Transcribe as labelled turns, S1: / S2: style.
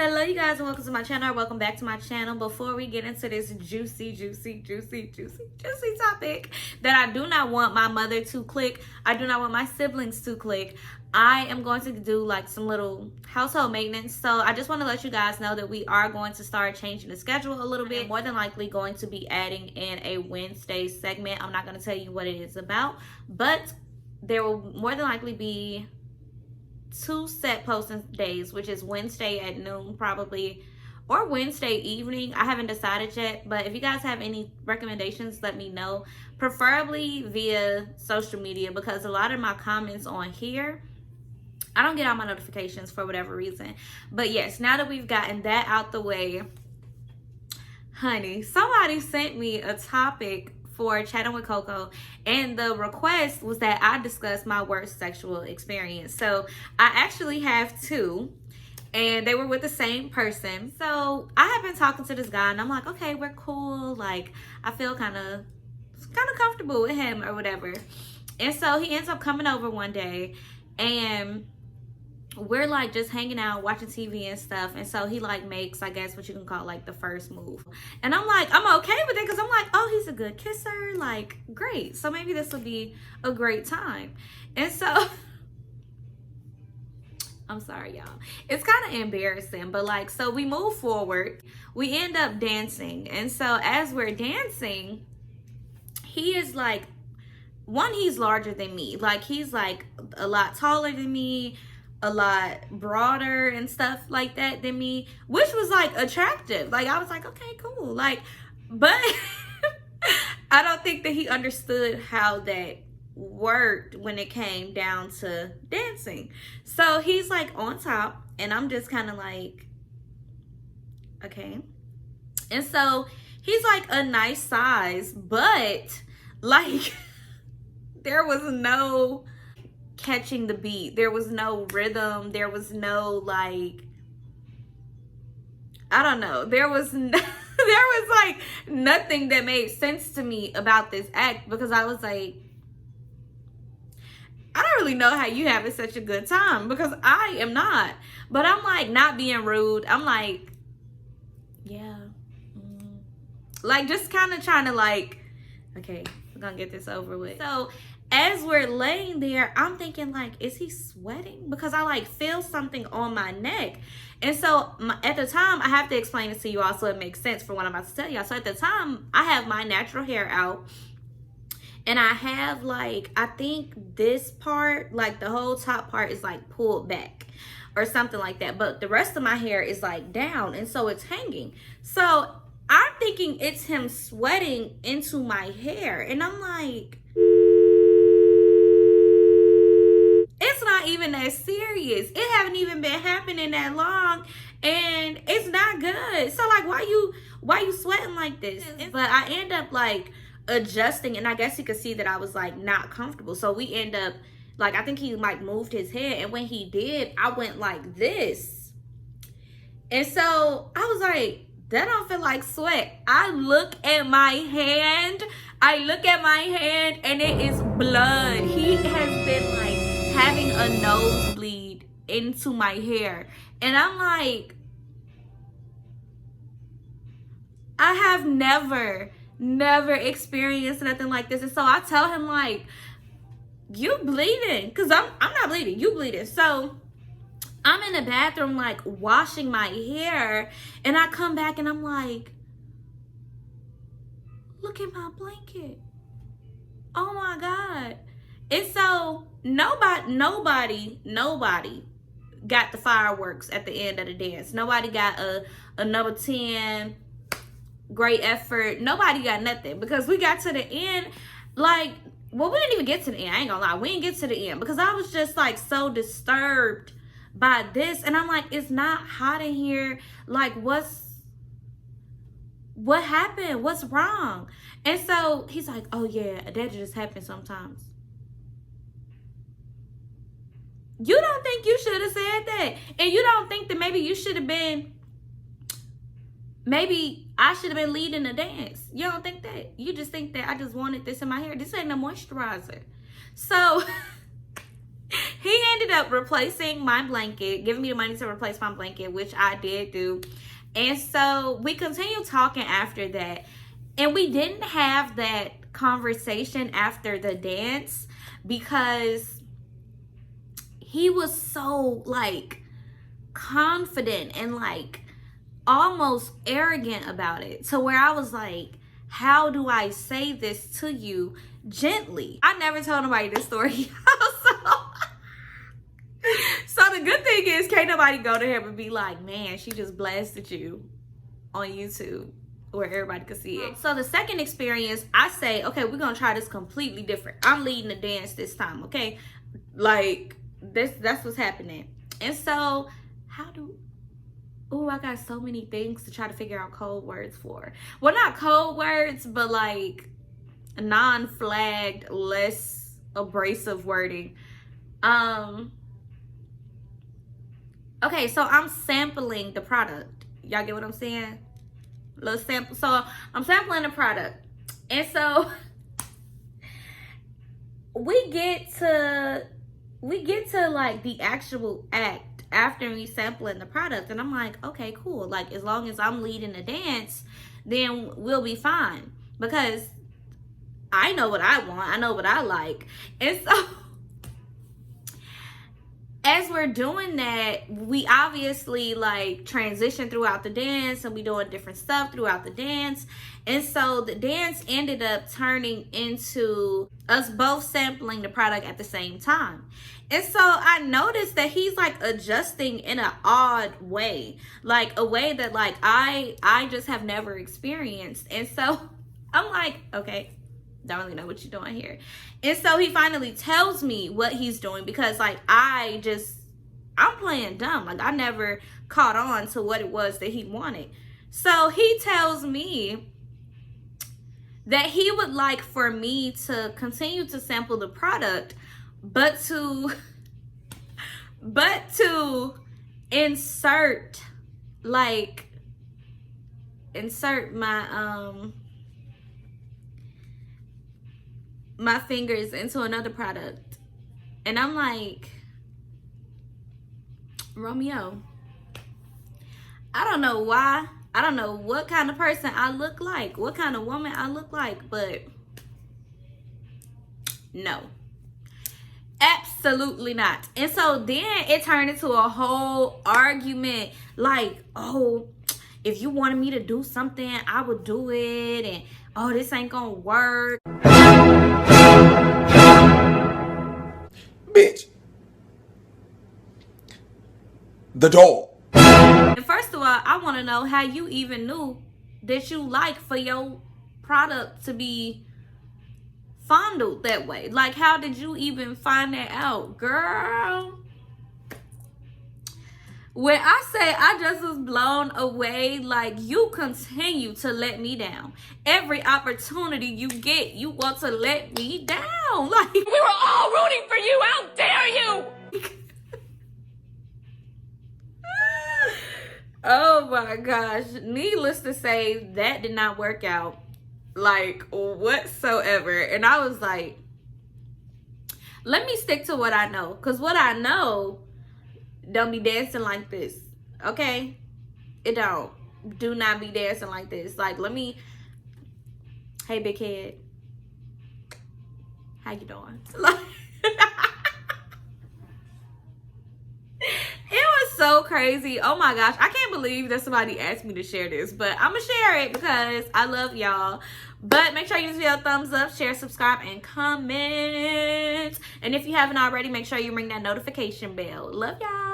S1: Hello you guys and welcome to my channel. Welcome back to my channel. Before we get into this juicy topic that I do not want my mother to click, I do not want my siblings to click, I am going to do like some little household maintenance. So I just want to let you guys know that we are going to start changing the schedule a little bit. I'm more than likely going to be adding in a Wednesday segment. I'm not going to tell you what it is about, but there will more than likely be 2 set posting days, which is Wednesday at noon probably, or Wednesday evening. I haven't decided yet, but if you guys have any recommendations, let me know, preferably via social media, because a lot of my comments on here, I don't get all my notifications for whatever reason. But yes, now that we've gotten that out the way, honey, somebody sent me a topic for Chatting with Coco, and the request was that I discuss my worst sexual experience. So I actually have 2, and they were with the same person. So I have been talking to this guy, and I'm like, okay, we're cool. Like, I feel kind of comfortable with him or whatever. And so he ends up coming over one day, and we're like just hanging out, watching TV and stuff. And so he like makes, I guess what you can call like the first move. And I'm like, I'm okay with it, because I'm like, oh, he's a good kisser. Like, great. So maybe this will be a great time. And so I'm sorry, y'all. It's kind of embarrassing, but like, so we move forward. We end up dancing. And so as we're dancing, he is like, one, he's larger than me. Like, he's like a lot taller than me, a lot broader and stuff like that than me, which was like attractive. Like, I was like, okay, cool. Like, but I don't think that he understood how that worked when it came down to dancing. So he's like on top, and I'm just kind of like, okay. And so he's like a nice size, but like there was no catching the beat. There was no rhythm. There was no, like, I don't know. There was like nothing that made sense to me about this act, because I was like, I don't really know how you having such a good time, because I am not. But I'm like not being rude. I'm like, yeah. Like, just kind of trying to like, okay, we're gonna get this over with. So as we're laying there, I'm thinking like, is he sweating? Because I like feel something on my neck. And so at the time, I have to explain it to you all so it makes sense for what I'm about to tell y'all. So at the time, I have my natural hair out, and I have like, I think this part, like the whole top part is like pulled back or something like that. But the rest of my hair is like down, and so it's hanging. So I'm thinking it's him sweating into my hair. And I'm like, it's not even that serious. It haven't even been happening that long, and it's not good. So like, why you sweating like this? But I end up like adjusting, and I guess he could see that I was like not comfortable. So we end up like, I think he like moved his head, and when he did, I went like this. And so I was like, that don't feel like sweat. I look at my hand, and it is blood. He has been like having a nosebleed into my hair. And I'm like, I have never experienced nothing like this. And so I tell him like, you bleeding? Because I'm not bleeding, you bleeding. So I'm in the bathroom like washing my hair, and I come back and I'm like, look at my blanket. Oh my God. And so nobody got the fireworks at the end of the dance. Nobody got a number 10, great effort. Nobody got nothing, because we got to the end, like, well, we didn't even get to the end. I ain't gonna lie. We didn't get to the end because I was just like so disturbed by this. And I'm like, it's not hot in here. Like, what happened? What's wrong? And so he's like, oh yeah, that just happens sometimes. You don't think you should have said that? And you don't think that maybe I should have been leading the dance? You don't think that? You just think that I just wanted this in my hair. This ain't no moisturizer. So He ended up replacing my blanket, giving me the money to replace my blanket, which I did do. And so we continued talking after that. And we didn't have that conversation after the dance because he was so like confident and like almost arrogant about it, to where I was like, how do I say this to you gently? I never told nobody this story. So the good thing is, can't nobody go to him and be like, man, she just blasted you on YouTube where everybody could see it. So the second experience, I say, okay, we're gonna try this completely different. I'm leading the dance this time, okay? Like that's what's happening. And so I got so many things to try to figure out code words for. Well, not code words, but like non-flagged, less abrasive wording. Okay, so I'm sampling the product. Y'all get what I'm saying? Little sample. So I'm sampling the product. And so we get to like the actual act after me sampling the product, and I'm like, okay, cool. Like, as long as I'm leading the dance, then we'll be fine, because I know what I want. I know what I like. And so as we're doing that, we obviously like transition throughout the dance, and we doing different stuff throughout the dance. And so the dance ended up turning into us both sampling the product at the same time. And so I noticed that he's like adjusting in an odd way, like a way that like I just have never experienced. And so I'm like, okay, don't really know what you're doing here. And so he finally tells me what he's doing, because like I'm playing dumb. Like, I never caught on to what it was that he wanted. So he tells me that he would like for me to continue to sample the product, but to insert my fingers into another product. And I'm like, Romeo, I don't know why. I don't know what kind of person I look like, what kind of woman I look like, but no. Absolutely not. And so then it turned into a whole argument, like, oh, if you wanted me to do something, I would do it, and oh, this ain't gonna work.
S2: Bitch. The door.
S1: And first of all, I want to know how you even knew that you like for your product to be fondled that way. Like, how did you even find that out, girl? When I say I just was blown away, like, you continue to let me down. Every opportunity you get, you want to let me down. Like, we were all rooting for you. How dare you? Oh my gosh. Needless to say, that did not work out, like, whatsoever. And I was like, let me stick to what I know. Because what I know don't be dancing like this, okay? It don't. Do not be dancing like this. Like, let me... Hey, big head. How you doing? Like... It was so crazy. Oh my gosh. I can't believe that somebody asked me to share this. But I'm going to share it because I love y'all. But make sure you give this video a thumbs up, share, subscribe, and comment. And if you haven't already, make sure you ring that notification bell. Love y'all.